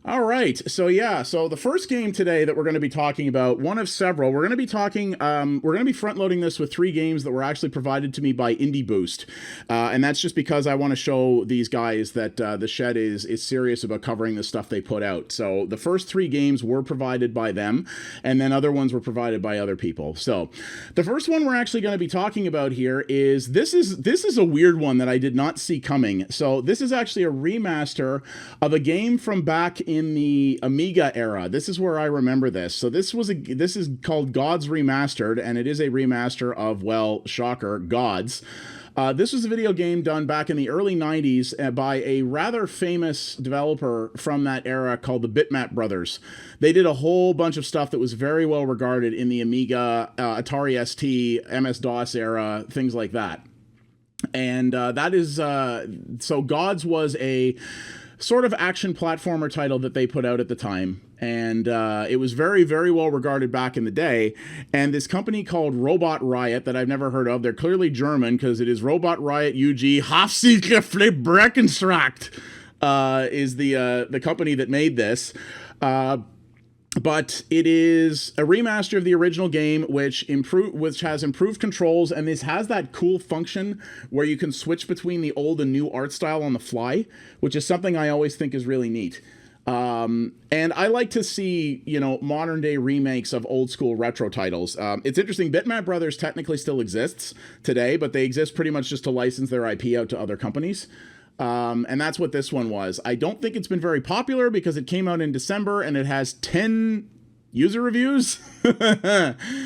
All right. So yeah, so the first game today that we're going to be talking about, one of several, we're going to be talking, we're going to be front loading this with 3 games that were actually provided to me by Indie Boost. And that's just because I want to show these guys that the Shed is serious about covering the stuff they put out. So the first 3 games were provided by them, and then other ones were provided by other people. So the first one we're actually going to be talking about here is, this is a weird one that I did not see coming. So this is actually a remaster of a game from back in the Amiga era. This is where I remember this. So this is called Gods Remastered, and it is a remaster of, well, shocker, Gods. This was a video game done back in the early 90s by a rather famous developer from that era called the Bitmap Brothers. They did a whole bunch of stuff that was very well regarded in the Amiga, Atari ST, MS-DOS era, things like that. And that is, so Gods was a sort of action platformer title that they put out at the time. And it was very, very well regarded back in the day. And this company called Robot Riot, that I've never heard of, they're clearly German because it is Robot Riot UG Hauptsächlich Breckenstracht, is the company that made this. But it is a remaster of the original game, which has improved controls, and this has that cool function where you can switch between the old and new art style on the fly, which is something I always think is really neat. And I like to see, you know, modern day remakes of old school retro titles. It's interesting, Bitmap Brothers technically still exists today, but they exist pretty much just to license their IP out to other companies. And that's what this one was. I don't think it's been very popular because it came out in December and it has 10 user reviews.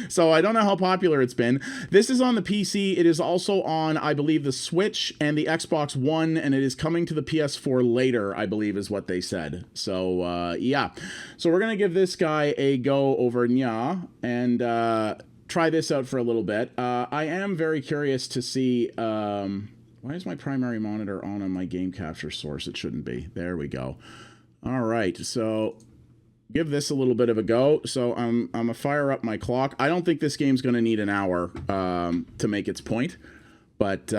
So I don't know how popular it's been. This is on the PC. It is also on, I believe, the Switch and the Xbox One, and it is coming to the PS4 later, I believe is what they said. So, yeah. So we're going to give this guy a go over Nya and try this out for a little bit. I am very curious to see... why is my primary monitor on my game capture source? It shouldn't be. There we go. All right, so give this a little bit of a go. So I'm gonna fire up my clock. I don't think this game's gonna need an hour to make its point, but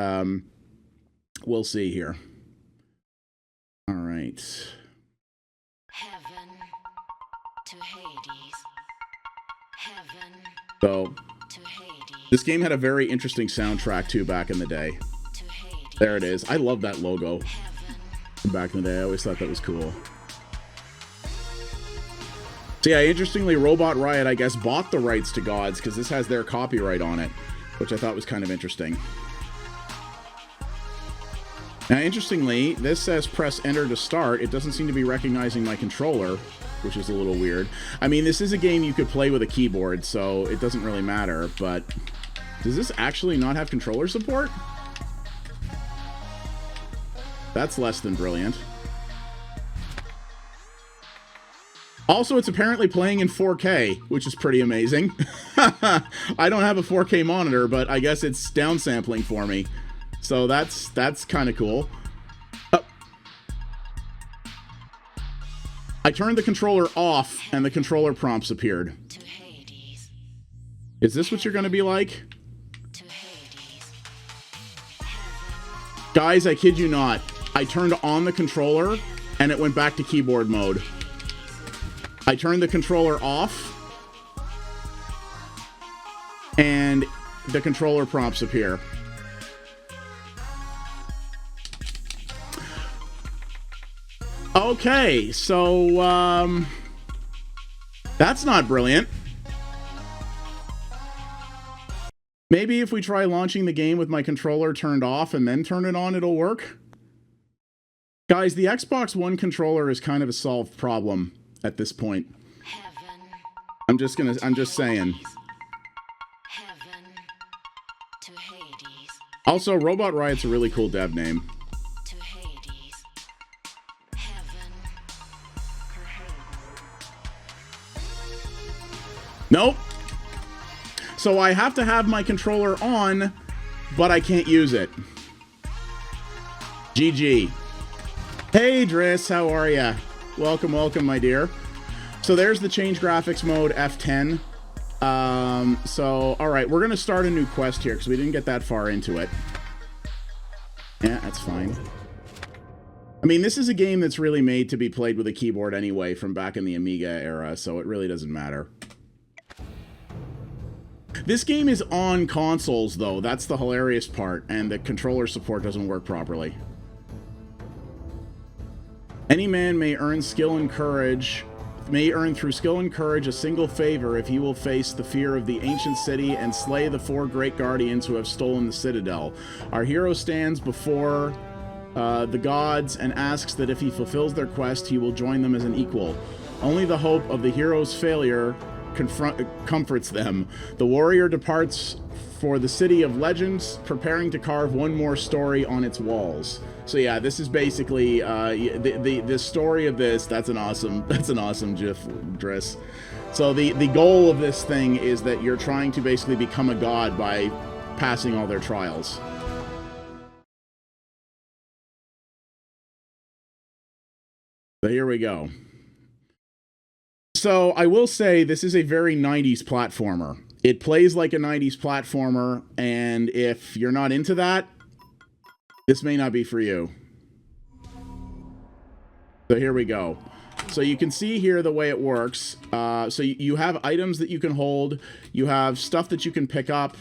we'll see here. All right. Heaven to Hades. Heaven so to Hades. This game had a very interesting soundtrack too back in the day. There it is. I love that logo. Back in the day, I always thought that was cool. So yeah, interestingly, Robot Riot, I guess, bought the rights to Gods because this has their copyright on it, which I thought was kind of interesting. Now, interestingly, this says press enter to start. It doesn't seem to be recognizing my controller, which is a little weird. I mean, this is a game you could play with a keyboard, so it doesn't really matter, but does this actually not have controller support? That's less than brilliant. Also, it's apparently playing in 4K, which is pretty amazing. I don't have a 4K monitor, but I guess it's downsampling for me. So that's kind of cool. I turned the controller off, and the controller prompts appeared. Is this what you're going to be like? Guys, I kid you not. I turned on the controller, and it went back to keyboard mode. I turned the controller off, and the controller prompts appear. Okay, so, that's not brilliant. Maybe if we try launching the game with my controller turned off and then turn it on, it'll work. Guys, the Xbox One controller is kind of a solved problem at this point. I'm just saying. Also, Robot Riot's a really cool dev name. Nope. So I have to have my controller on, but I can't use it. GG. Hey, Driss, how are ya? Welcome, welcome, my dear. So there's the change graphics mode, F10. So, all right, we're going to start a new quest here because we didn't get that far into it. Yeah, that's fine. I mean, this is a game that's really made to be played with a keyboard anyway from back in the Amiga era, so it really doesn't matter. This game is on consoles, though. That's the hilarious part, and the controller support doesn't work properly. Any man may earn skill and courage, may earn through skill and courage a single favor if he will face the fear of the ancient city and slay the 4 great guardians who have stolen the citadel. Our hero stands before the gods and asks that if he fulfills their quest, he will join them as an equal. Only the hope of the hero's failure comforts them. The warrior departs for the city of legends, preparing to carve one more story on its walls. So yeah, this is basically the story of this. That's an awesome GIF, Driss. So the goal of this thing is that you're trying to basically become a god by passing all their trials. So here we go. So I will say this is a very 90s platformer. It plays like a 90s platformer, and if you're not into that, this may not be for you. So here we go. So you can see here the way it works. So you have items that you can hold. You have stuff that you can pick up.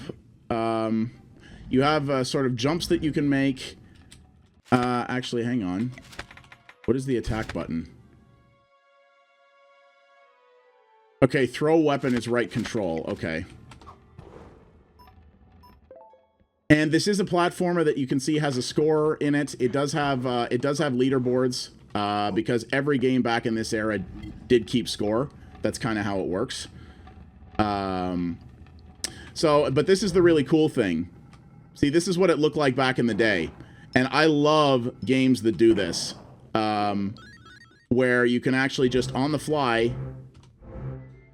You have sort of jumps that you can make. Actually, hang on. What is the attack button? Okay, throw weapon is right control. Okay. And this is a platformer that you can see has a score in it. It does have leaderboards because every game back in this era did keep score. That's kind of how it works. But this is the really cool thing. See, this is what it looked like back in the day. And I love games that do this. Where you can actually just on the fly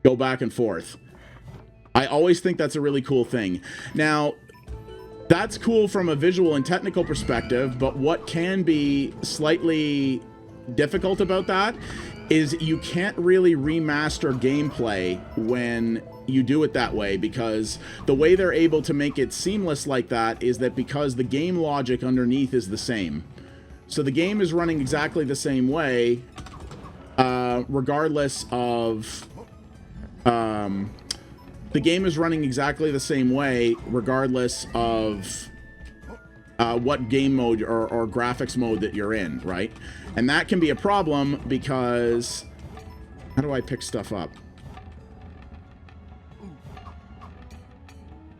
go back and forth. I always think that's a really cool thing. Now, that's cool from a visual and technical perspective, but what can be slightly difficult about that is you can't really remaster gameplay when you do it that way, because the way they're able to make it seamless like that is that because the game logic underneath is the same. So the game is running exactly the same way, regardless of... the game is running exactly the same way, regardless of what game mode or graphics mode that you're in, right? And that can be a problem because... How do I pick stuff up?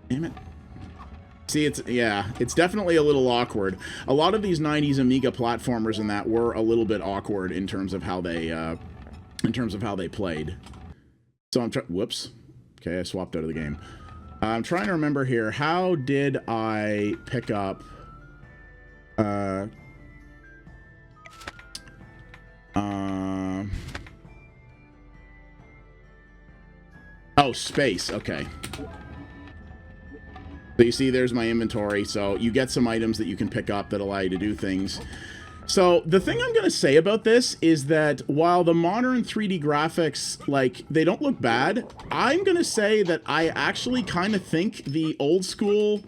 Damn it. See, it's definitely a little awkward. A lot of these 90s Amiga platformers and that were a little bit awkward in terms of how they played. So I'm trying... Whoops. Okay, I swapped out of the game. I'm trying to remember here. How did I pick up... Oh, space. Okay. So you see, there's my inventory. So you get some items that you can pick up that allow you to do things. So the thing I'm going to say about this is that while the modern 3D graphics, like, they don't look bad, I'm going to say that I actually kind of think the old school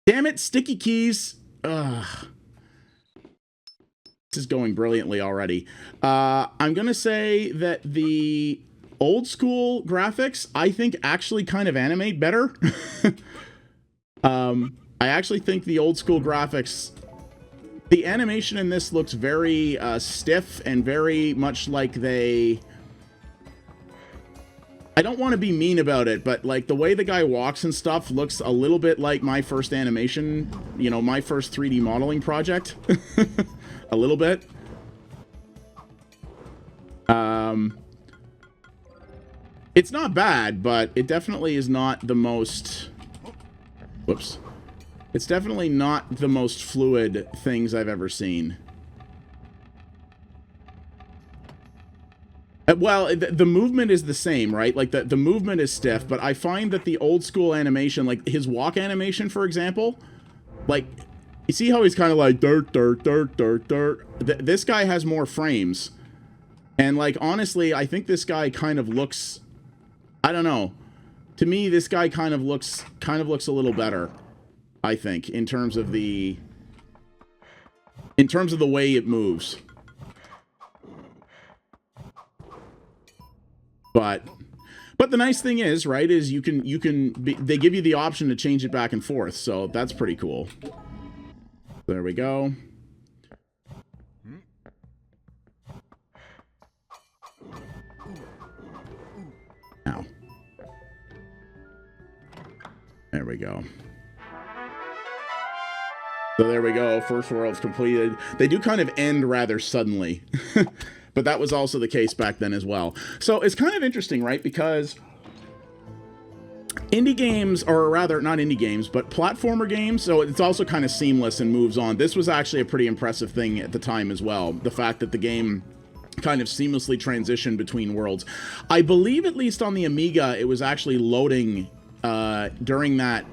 Damn it, sticky keys. Ugh. This is going brilliantly already. I'm going to say that the old school graphics, I think, actually kind of animate better. I actually think the old school graphics... The animation in this looks very stiff and very much like they... I don't want to be mean about it, but like the way the guy walks and stuff looks a little bit like my first animation, you know, my first 3D modeling project. A little bit. It's not bad, but it definitely is not the most... Whoops. It's definitely not the most fluid things I've ever seen. Well, the movement is the same, right? Like, the movement is stiff, but I find that the old school animation, like his walk animation, for example, like, you see how he's kind of like, dirt, dirt, dirt, dirt, dirt? This guy has more frames. And, like, honestly, I think this guy kind of looks, I don't know. To me, this guy kind of looks a little better, I think, in terms of the in terms of the way it moves. But the nice thing is, right, is they give you the option to change it back and forth, so that's pretty cool. There we go. Now. There we go. So there we go, first world's completed. They do kind of end rather suddenly, but that was also the case back then as well. So it's kind of interesting, right? Because indie games, or rather not indie games, but platformer games, so it's also kind of seamless and moves on. This was actually a pretty impressive thing at the time as well. The fact that the game kind of seamlessly transitioned between worlds. I believe, at least on the Amiga, it was actually loading during that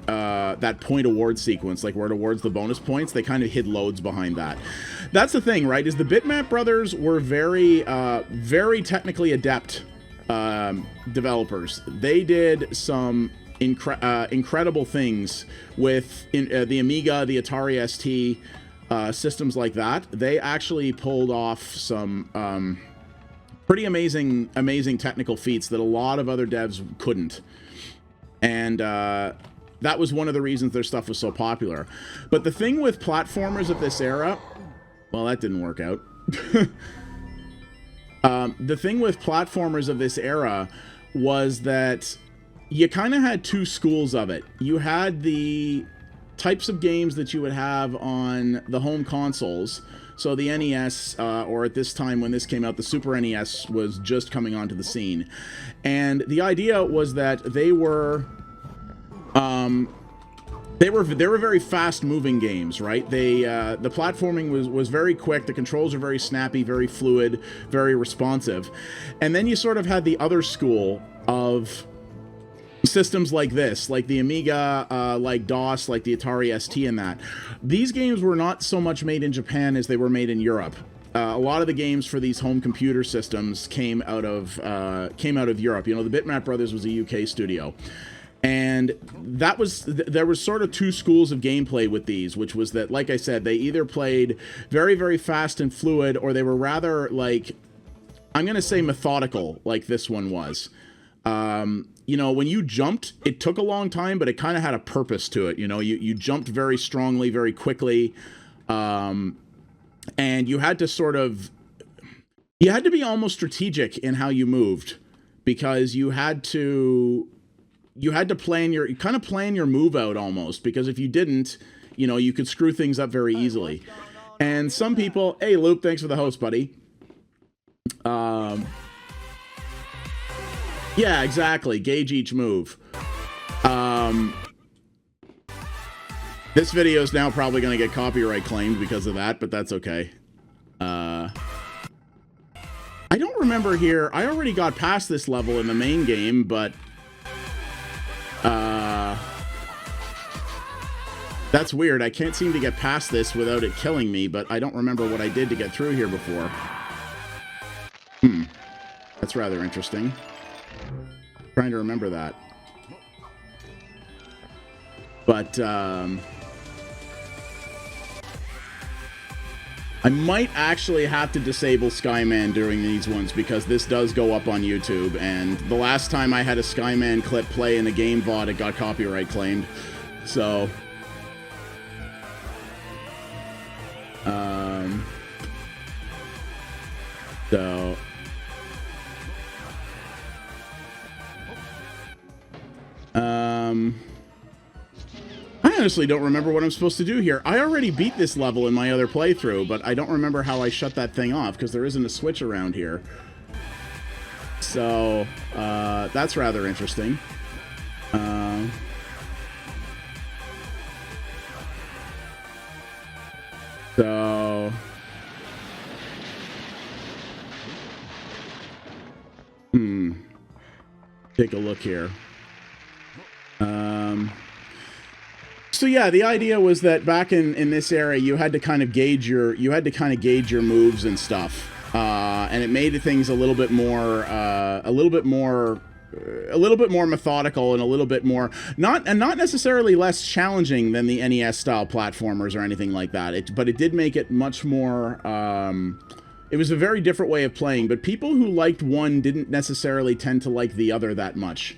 point award sequence, like where it awards the bonus points. They kind of hid loads behind that. That's the thing, right? Is the Bitmap Brothers were very technically adept developers. They did some incredible things with the Amiga, the Atari ST, systems like that. They actually pulled off some pretty amazing technical feats that a lot of other devs couldn't. And that was one of the reasons their stuff was so popular. But the thing with platformers of this era, well, that didn't work out. The thing with platformers of this era was that you kind of had two schools of it. You had the types of games that you would have on the home consoles. So the NES, or at this time when this came out, the Super NES was just coming onto the scene. And the idea was that they were very fast-moving games, right? The platforming was very quick. The controls are very snappy, very fluid, very responsive. And then you sort of had the other school of systems like this, like the Amiga, like DOS, like the Atari ST, and that. These games were not so much made in Japan as they were made in Europe. A lot of the games for these home computer systems came out of Europe. You know, the Bitmap Brothers was a UK studio. And there was sort of two schools of gameplay with these, which was that, like I said, they either played very, very fast and fluid, or they were rather, like, I'm going to say methodical, like this one was. You know, when you jumped, it took a long time, but it kind of had a purpose to it. You know, you jumped very strongly, very quickly, and you had to be almost strategic in how you moved, because you had to plan your move out almost, because if you didn't, you know, you could screw things up very easily. And some people, hey, Loop, thanks for the host, buddy. Yeah, exactly. Gauge each move. This video is now probably going to get copyright claimed because of that, but that's okay. I don't remember here. I already got past this level in the main game, but that's weird. I can't seem to get past this without it killing me, but I don't remember what I did to get through here before. That's rather interesting. Trying to remember that. But I might actually have to disable Skyman during these ones, because this does go up on YouTube, and the last time I had a Skyman clip play in a game VOD, it got copyright claimed. So I honestly don't remember what I'm supposed to do here. I already beat this level in my other playthrough, but I don't remember how I shut that thing off, because there isn't a switch around here. So, that's rather interesting. So... Take a look here. So yeah, the idea was that back in this era, you had to kind of gauge your moves and stuff, and it made things a little bit more more methodical and a little bit more not necessarily less challenging than the NES style platformers or anything like that. But it did make it much more. It was a very different way of playing. But people who liked one didn't necessarily tend to like the other that much.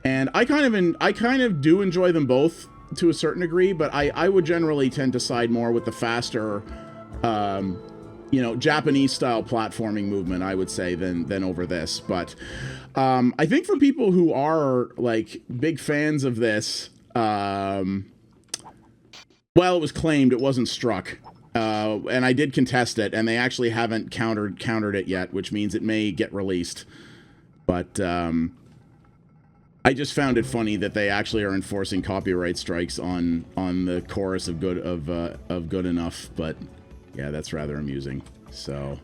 And I kind of do enjoy them both to a certain degree, but I would generally tend to side more with the faster, Japanese style platforming movement, I would say, than over this. But I think for people who are like big fans of this, well, it was claimed, it wasn't struck. And I did contest it, and they actually haven't countered it yet, which means it may get released. But I just found it funny that they actually are enforcing copyright strikes on the chorus of good enough. But yeah, that's rather amusing. So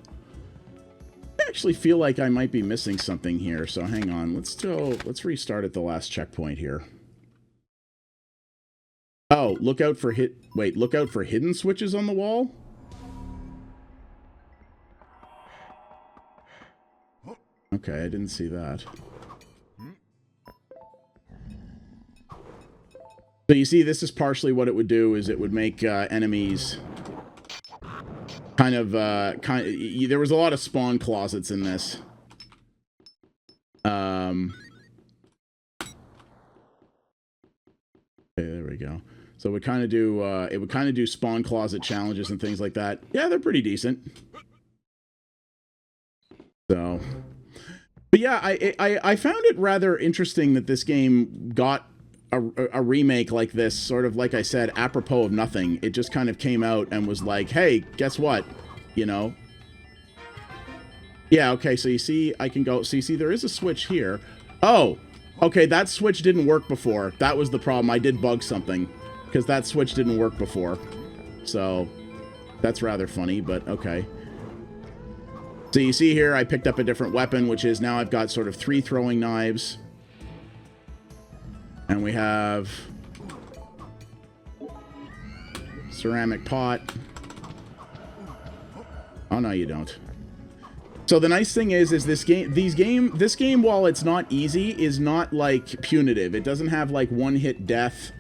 I actually feel like I might be missing something here. So hang on, let's restart at the last checkpoint here. Oh, look out for hidden switches on the wall. Okay, I didn't see that. So you see, this is partially what it would do, is it would make enemies kind of, there was a lot of spawn closets in this. Okay, there we go. So it would kind of do spawn closet challenges and things like that. Yeah, they're pretty decent. So, but yeah, I found it rather interesting that this game got a remake like this, sort of, like I said, apropos of nothing. It just kind of came out and was like, hey, guess what? You know? Yeah, okay, so you see, I can go, so you see, there is a switch here. Oh, okay, that switch didn't work before. That was the problem. I did bug something, because that switch didn't work before. So, that's rather funny, but okay. So you see here, I picked up a different weapon, which is now I've got sort of 3 throwing knives. And we have ceramic pot. Oh, no, you don't. So the nice thing is this game, while it's not easy, is not like punitive. It doesn't have like one-hit death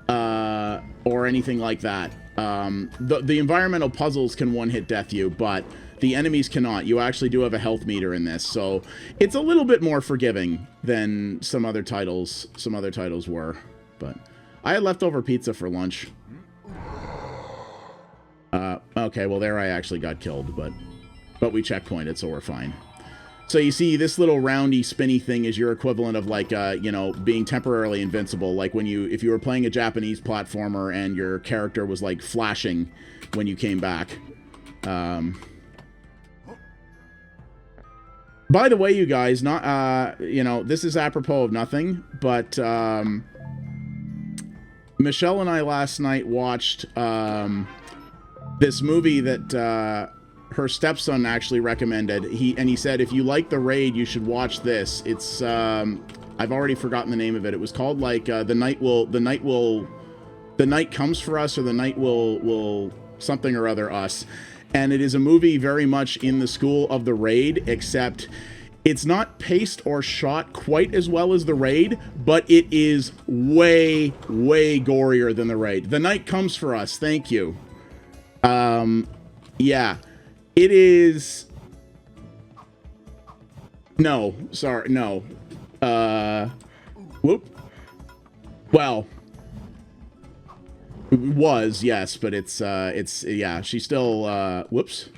or anything like that. The environmental puzzles can one-hit death you, but the enemies cannot. You actually do have a health meter in this, so it's a little bit more forgiving than some other titles were. But I had leftover pizza for lunch. Okay, well there I actually got killed, but we checkpointed, so we're fine. So you see, this little roundy, spinny thing is your equivalent of like, being temporarily invincible. Like if you were playing a Japanese platformer and your character was like flashing when you came back. By the way, you guys, this is apropos of nothing, but Michelle and I last night watched this movie that her stepson actually recommended. He said, if you like The Raid, you should watch this. It's I've already forgotten the name of it. It was called like The Night Comes for Us, or The Night will something or other us. And it is a movie very much in the school of The Raid, except it's not paced or shot quite as well as The Raid, but it is way, way gorier than The Raid. The Night Comes for Us, thank you. Yeah. It is... No, sorry, no. Whoop. Well... was, yes, but it's yeah, she still whoops,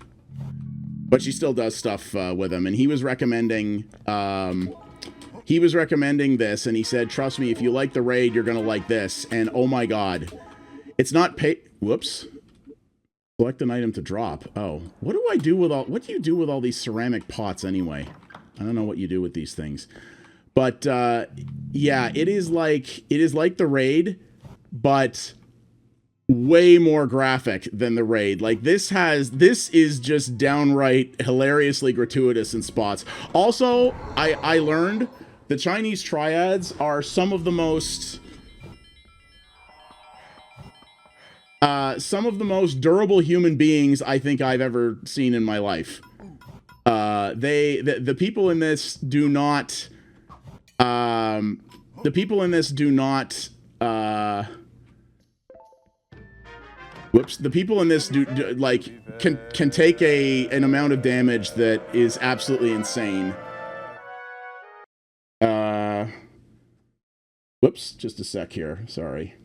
but she still does stuff with him. And he was recommending this, and he said, trust me, if you like The Raid, you're gonna like this. And oh my god, it's not whoops, select an item to drop. Oh, what do you do with all these ceramic pots anyway? I don't know what you do with these things, but yeah, it is like The Raid, but way more graphic than The Raid. Like, this is just downright hilariously gratuitous in spots. Also, I learned the Chinese triads are some of the most durable human beings I think I've ever seen in my life. The people in this do not The people in this do not. Whoops. The people in this do like can take an amount of damage that is absolutely insane. Whoops. Just a sec here. Sorry.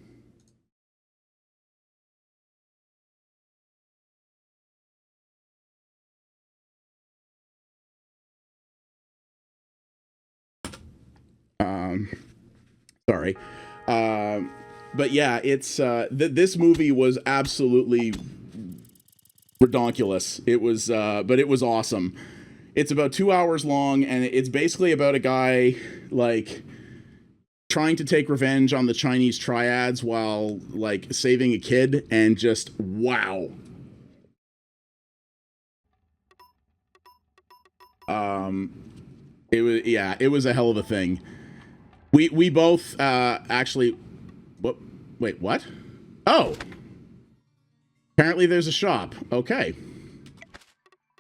Sorry. But yeah, it's this movie was absolutely redonkulous. It was but it was awesome. It's about 2 hours long, and it's basically about a guy like trying to take revenge on the Chinese triads while like saving a kid, and just wow. It was a hell of a thing. We both actually. What? Wait, what? Oh. Apparently there's a shop. Okay.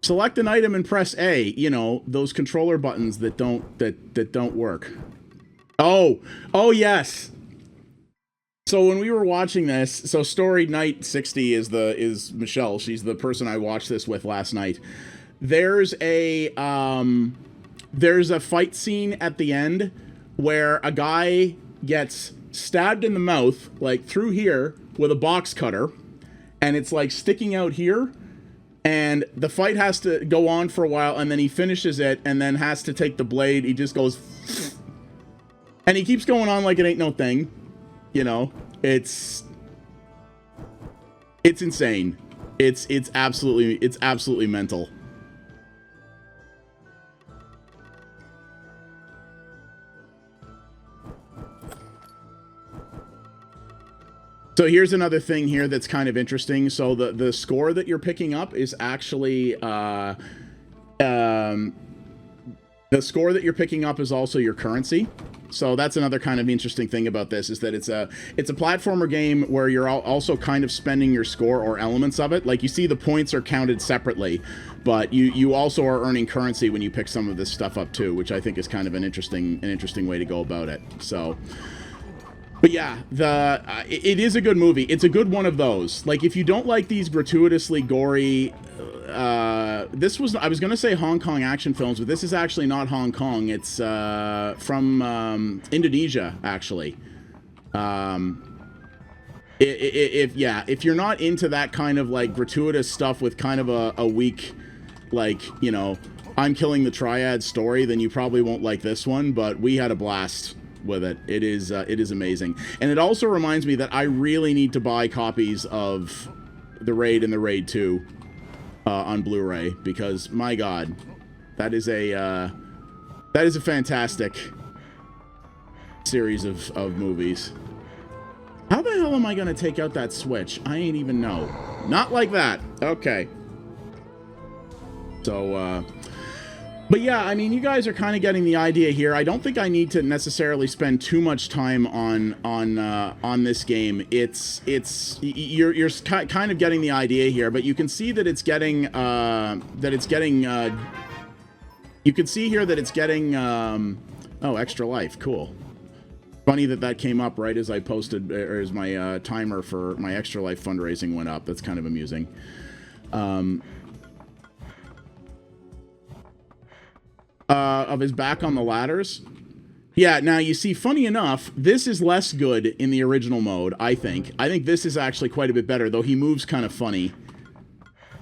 Select an item and press A. You know, those controller buttons that don't work. Oh. Oh yes. So when we were watching this, so Story Night 60 is Michelle. She's the person I watched this with last night. There's a fight scene at the end where a guy gets stabbed in the mouth, like through here, with a box cutter, and it's like sticking out here, and the fight has to go on for a while, and then he finishes it, and then has to take the blade. He just goes, and he keeps going on like it ain't no thing, you know. It's insane. It's absolutely mental. So here's another thing here that's kind of interesting. So the score that you're picking up is actually the score that you're picking up is also your currency. So that's another kind of interesting thing about this, is that it's a platformer game where you're also kind of spending your score or elements of it. Like, you see the points are counted separately, but you also are earning currency when you pick some of this stuff up too, which I think is kind of an interesting way to go about it. So. But yeah, it is a good movie. It's a good one of those. Like, if you don't like these gratuitously gory, I was gonna say Hong Kong action films, but this is actually not Hong Kong. It's from Indonesia, actually. If you're not into that kind of like gratuitous stuff with kind of a weak, like, you know, I'm killing the triad story, then you probably won't like this one. But we had a blast with it. It is amazing. And it also reminds me that I really need to buy copies of The Raid and The Raid 2 on Blu-ray, because my god, that is a fantastic series of movies. How the hell am I gonna take out that switch? I ain't even know. Not like that. Okay. So but yeah, I mean, you guys are kind of getting the idea here. I don't think I need to necessarily spend too much time on this game. You're kind of getting the idea here, but you can see that it's getting you can see here that it's getting oh, extra life. Cool. Funny that came up right as I posted, or as my timer for my extra life fundraising went up. That's kind of amusing. Of his back on the ladders. Yeah, now you see, funny enough, this is less good in the original mode, I think. I think this is actually quite a bit better, though he moves kind of funny.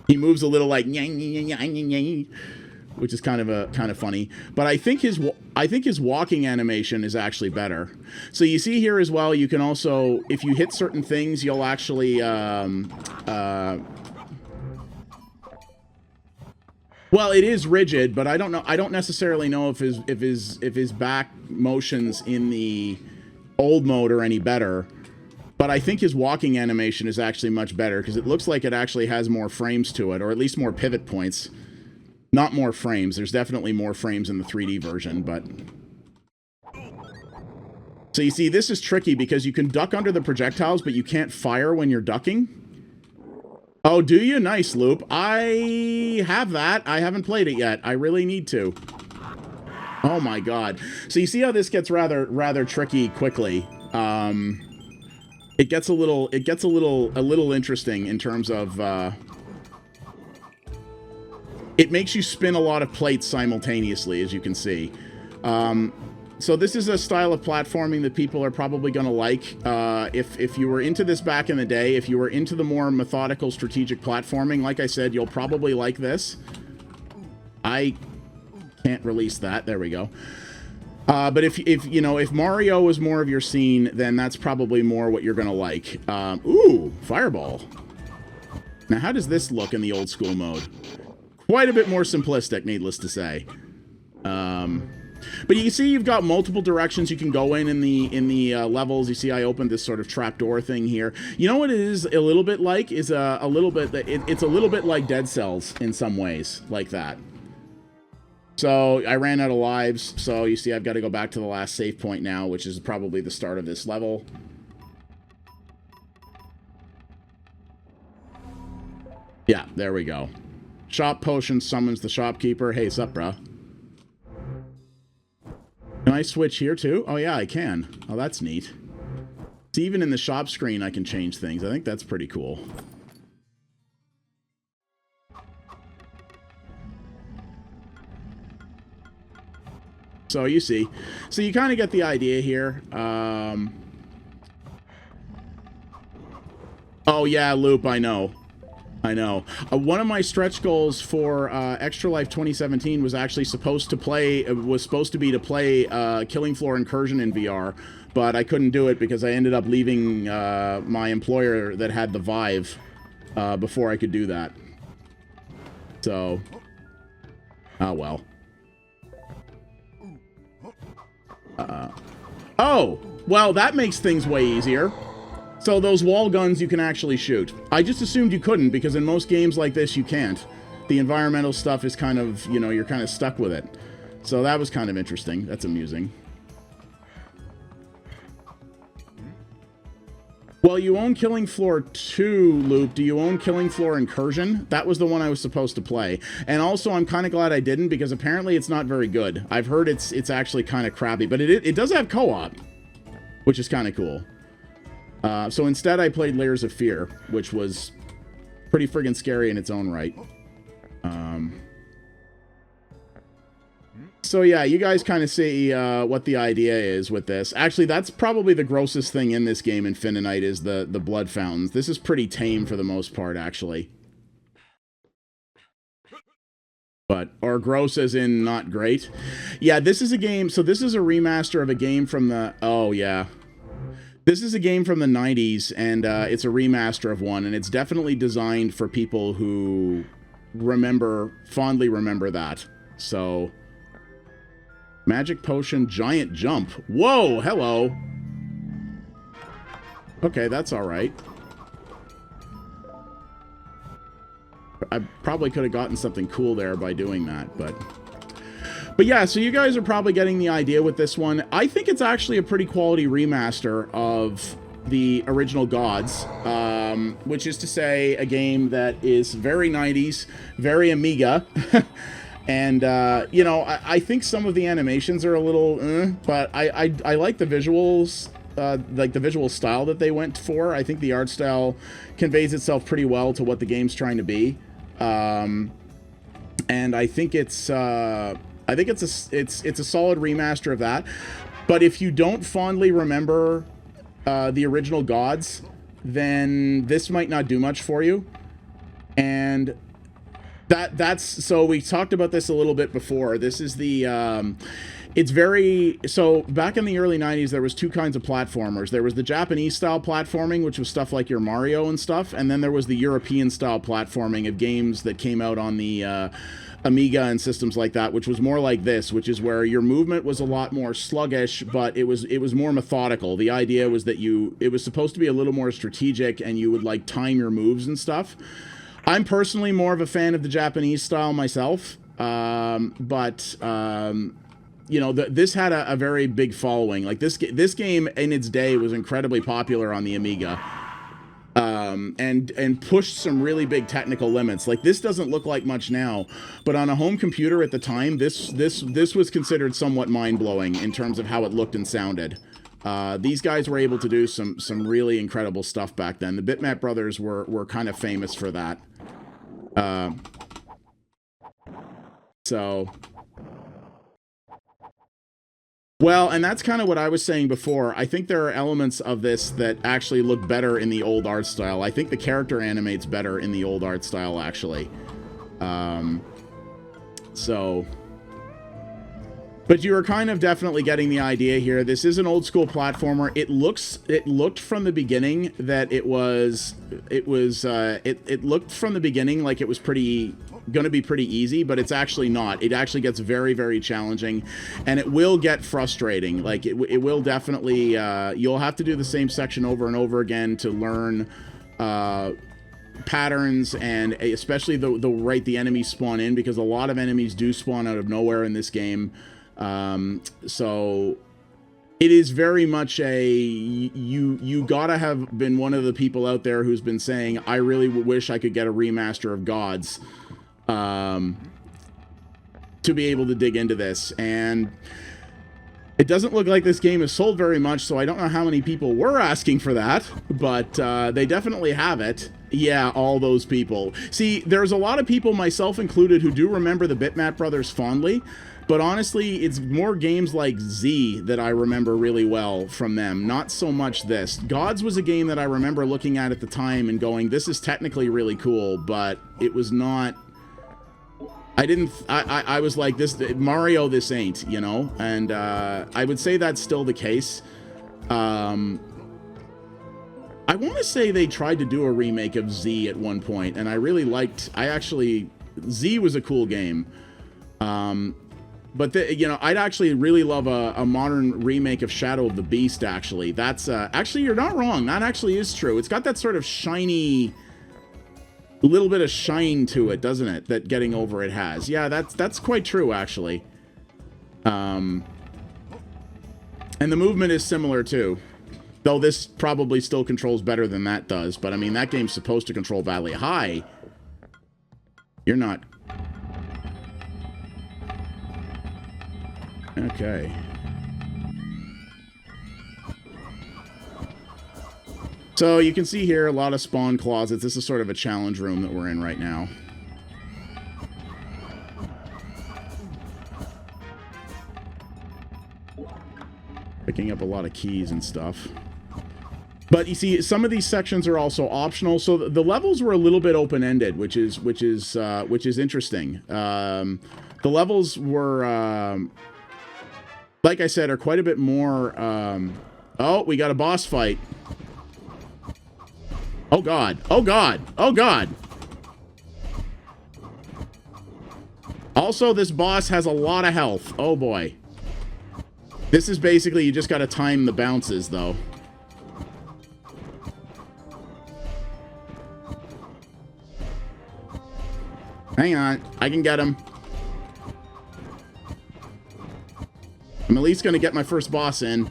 He moves a little like which is kind of funny. But I think his walking animation is actually better. So you see here as well, you can also, if you hit certain things, you'll actually well, it is rigid, but I don't know. I don't necessarily know if his back motions in the old mode are any better. But I think his walking animation is actually much better, because it looks like it actually has more frames to it, or at least more pivot points. Not more frames. There's definitely more frames in the 3D version, but. So you see, this is tricky because you can duck under the projectiles, but you can't fire when you're ducking. Oh, do you? Nice, Loop. I have that. I haven't played it yet. I really need to. Oh my god. So you see how this gets rather tricky quickly. It gets a little interesting in terms of it makes you spin a lot of plates simultaneously, as you can see. So this is a style of platforming that people are probably going to like. If you were into this back in the day, if you were into the more methodical strategic platforming, like I said, you'll probably like this. I can't release that. There we go. But if you know, if Mario was more of your scene, then that's probably more what you're going to like. Ooh, Fireball. Now, how does this look in the old school mode? Quite a bit more simplistic, needless to say. But you can see you've got multiple directions you can go in the levels. You see I opened this sort of trapdoor thing here. You know what it is a little bit like? It's a little bit like Dead Cells in some ways, like that. So I ran out of lives, so you see I've got to go back to the last save point now, which is probably the start of this level. Yeah, there we go. Shop potion summons the shopkeeper. Hey, sup, bruh? Can I switch here too? Oh yeah, I can. Oh, that's neat. See, even in the shop screen I can change things. I think that's pretty cool. So you see. So you kind of get the idea here. Oh yeah, Loop, I know. I know. One of my stretch goals for Extra Life 2017 was actually supposed to be to play Killing Floor Incursion in VR, but I couldn't do it because I ended up leaving my employer that had the Vive before I could do that. So, oh well. Oh, well, that makes things way easier. So those wall guns you can actually shoot. I just assumed you couldn't, because in most games like this you can't. The environmental stuff is kind of, you know, you're kind of stuck with it. So that was kind of interesting. That's amusing. Well, you own Killing Floor 2, Loop. Do you own Killing Floor Incursion? That was the one I was supposed to play. And also, I'm kind of glad I didn't, because apparently it's not very good. I've heard it's actually kind of crappy, but it does have co-op, which is kind of cool. So instead, I played Layers of Fear, which was pretty friggin' scary in its own right. So yeah, you guys kind of see what the idea is with this. Actually, that's probably the grossest thing in this game, Infinite, is the blood fountains. This is pretty tame for the most part, actually. But, or gross as in not great. Yeah, this is a game, so this is a remaster of a game from the, oh yeah. This is a game from the 90s, and it's a remaster of one, and it's definitely designed for people who fondly remember that. So, Magic Potion, Giant Jump. Whoa, hello. Okay, that's all right. I probably could have gotten something cool there by doing that, but yeah, so you guys are probably getting the idea with this one. I think it's actually a pretty quality remaster of the original Gods, which is to say a game that is very 90s, very Amiga, and, you know, I think some of the animations are a little, but I like the visuals, like the visual style that they went for. I think the art style conveys itself pretty well to what the game's trying to be, and I think it's a solid remaster of that. But if you don't fondly remember the original Gods, then this might not do much for you. And that's so we talked about this a little bit before. This is the it's very, so back in the early 90s there was two kinds of platformers. There was the Japanese style platforming, which was stuff like your Mario and stuff, and then there was the European style platforming of games that came out on the Amiga and systems like that, which was more like this, which is where your movement was a lot more sluggish, but it was more methodical. The idea was that it was supposed to be a little more strategic, and you would like time your moves and stuff. I'm personally more of a fan of the Japanese style myself, but you know, this had a very big following. Like this game in its day was incredibly popular on the Amiga. and pushed some really big technical limits. Like, this doesn't look like much now, but on a home computer at the time, this was considered somewhat mind-blowing in terms of how it looked and sounded. These guys were able to do some really incredible stuff back then. The Bitmap Brothers were kind of famous for that. So... Well, and that's kind of what I was saying before. I think there are elements of this that actually look better in the old art style. I think the character animates better in the old art style, actually. But you are kind of definitely getting the idea here. This is an old school platformer. It looked from the beginning that it looked from the beginning like it was going to be pretty easy, but it's actually not. It actually gets very, very challenging, and it will get frustrating. Like, it will definitely, you'll have to do the same section over and over again to learn patterns, and especially the the enemies spawn in, because a lot of enemies do spawn out of nowhere in this game. So it is very much a, you gotta have been one of the people out there who's been saying, I really wish I could get a remaster of Gods, to be able to dig into this. And it doesn't look like this game is sold very much, so I don't know how many people were asking for that, but they definitely have it. Yeah, all those people. See, there's a lot of people, myself included, who do remember the Bitmap Brothers fondly, but honestly, it's more games like Z that I remember really well from them, not so much this. Gods was a game that I remember looking at the time and going, this is technically really cool, but it was not... I was like, this Mario, this ain't, you know? And I would say that's still the case. I want to say they tried to do a remake of Z at one point, and I really liked... Z was a cool game. But, you know, I'd actually really love a modern remake of Shadow of the Beast, actually. That's... actually, you're not wrong. That actually is true. It's got that sort of shiny... a little bit of shine to it, doesn't it? That Getting Over It has. Yeah, that's quite true, actually. And the movement is similar, too. Though this probably still controls better than that does. But, I mean, that game's supposed to control Valley High. You're not... Okay. So you can see here a lot of spawn closets. This is sort of a challenge room that we're in right now. Picking up a lot of keys and stuff. But you see, some of these sections are also optional. So the levels were a little bit open-ended, which is interesting. The levels were, like I said, are quite a bit more. Oh, we got a boss fight. Oh God! Oh God! Oh God! Also, this boss has a lot of health. Oh boy. This is basically, you just gotta time the bounces, though. Hang on. I can get him. I'm at least gonna get my first boss in.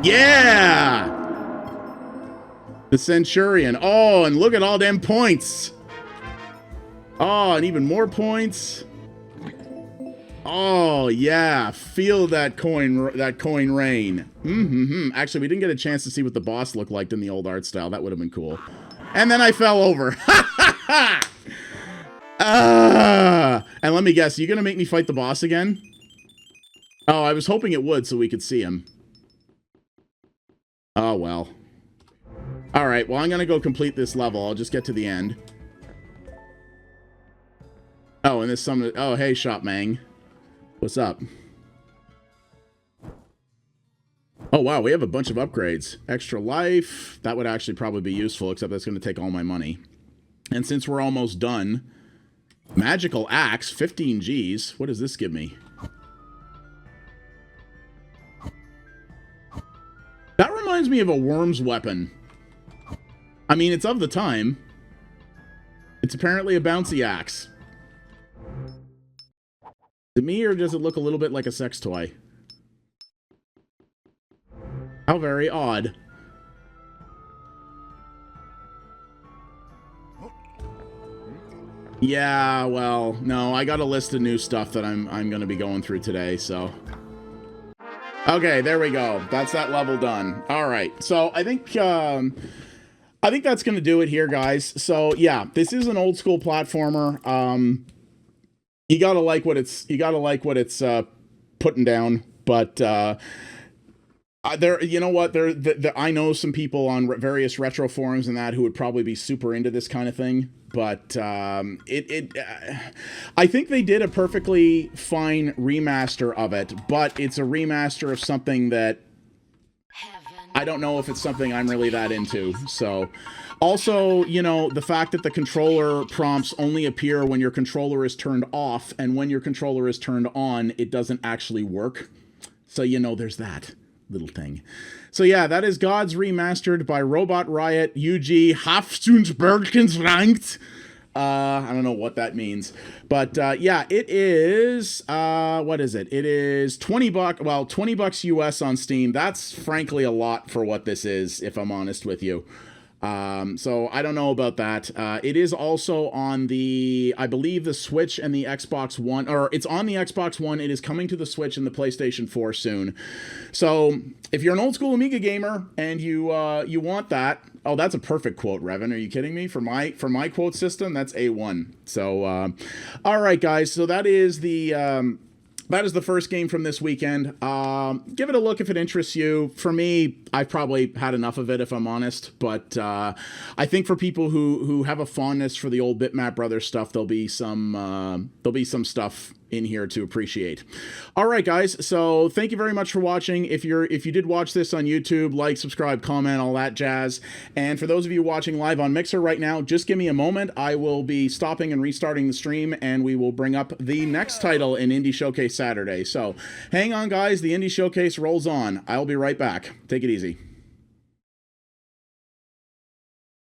Yeah! The Centurion. Oh, and look at all them points. Oh, and even more points. Oh, yeah. Feel that coin rain. Actually, we didn't get a chance to see what the boss looked like in the old art style. That would have been cool. And then I fell over. And let me guess, are you going to make me fight the boss again? Oh, I was hoping it would so we could see him. Oh, well. Alright, well, I'm going to go complete this level. I'll just get to the end. Oh, and there's some... Oh, hey, Shop Mang. What's up? Oh, wow, we have a bunch of upgrades. Extra life. That would actually probably be useful, except that's going to take all my money. And since we're almost done... Magical Axe, 15 Gs. What does this give me? That reminds me of a worm's weapon. I mean, it's of the time. It's apparently a bouncy axe. To me, or does it look a little bit like a sex toy? How very odd. Yeah, well, no, I got a list of new stuff that I'm going to be going through today, so. Okay, there we go. That's that level done. All right. So, I think that's going to do it here, guys. So, yeah, this is an old school platformer. You got to like what it's putting down, but there, you know what? I know some people on various retro forums and that who would probably be super into this kind of thing. But I think they did a perfectly fine remaster of it. But it's a remaster of something that I don't know if it's something I'm really that into. So, also, you know, the fact that the controller prompts only appear when your controller is turned off, and when your controller is turned on, it doesn't actually work. So, you know, there's that little thing. So yeah, that is Gods Remastered by Robot Riot UG Hafstundbergensrankt. I don't know what that means, but yeah, it is what is it? It is $20, well, $20 US on Steam. That's frankly a lot for what this is, if I'm honest with you. So I don't know about that. It is also on the, I believe, the Switch and the Xbox One, or it's on the Xbox One. It is coming to the Switch and the PlayStation 4 soon. So if you're an old school Amiga gamer and you want that, oh, that's a perfect quote, Revan. Are you kidding me? For my quote system, that's A1. So, all right, guys. So that is the first game from this weekend. Give it a look if it interests you. For me, I've probably had enough of it, if I'm honest. But I think for people who have a fondness for the old Bitmap Brothers stuff, there'll be some stuff in here to appreciate. All right, guys. So thank you very much for watching. If you did watch this on YouTube, like, subscribe, comment, all that jazz. And for those of you watching live on Mixer right now, just give me a moment. I will be stopping and restarting the stream, and we will bring up the next title in Indie Showcase Saturday. So hang on, guys. The Indie Showcase rolls on. I'll be right back. Take it easy.